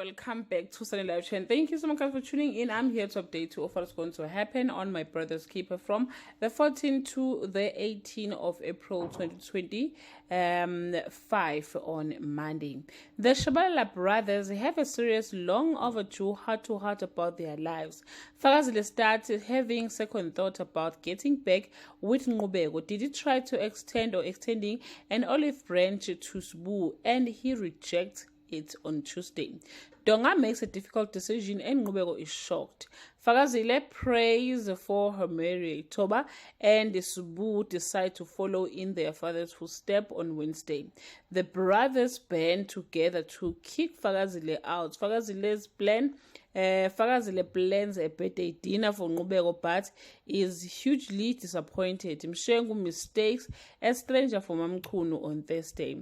welcome back to Sunny Live Channel. Thank you so much for tuning in. I'm here to update you of what's going to happen on My Brother's Keeper from the 14th to the 18th of April 2025 on Monday. The Shabalala brothers have a serious, long overdue heart-to-heart about their lives. Fakazile started having second thought about getting back with Nqubeko. Did he try to extending an olive branch to Sbu, and he rejects it on Tuesday. Donga makes a difficult decision and Nqubeko is shocked. Fakazile prays for her marriage, Toba, and Sbu decide to follow in their father's footsteps on Wednesday. The brothers band together to kick Fakazile out. Fakazile plans a birthday dinner for Nqubeko but is hugely disappointed. Mshengu mistakes a stranger for Mamchunu on Thursday.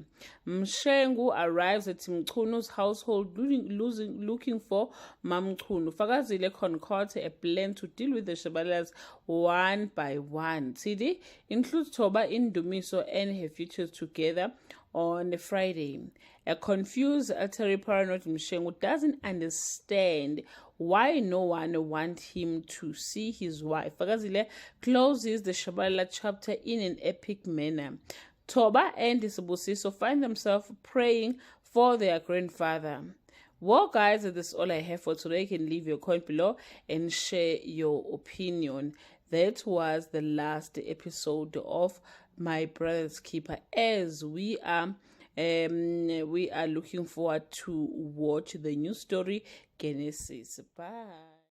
Mshengu arrives at Mchunu's household looking for Mamchunu. Fakazile concocts a plan to deal with the Shabalalas one by one. Tidi includes Toba, Indumiso, and her futures together on Friday. A confused, utterly paranoid Mshengu doesn't understand why no one wants him to see his wife. Fakazile closes the Shabalala chapter in an epic manner. Toba and Sibusiso find themselves praying for their grandfather. Well, guys, that's all I have for today. You can leave your comment below and share your opinion. That was the last episode of My Brother's Keeper, as we are looking forward to watch the new story, Genesis. Bye.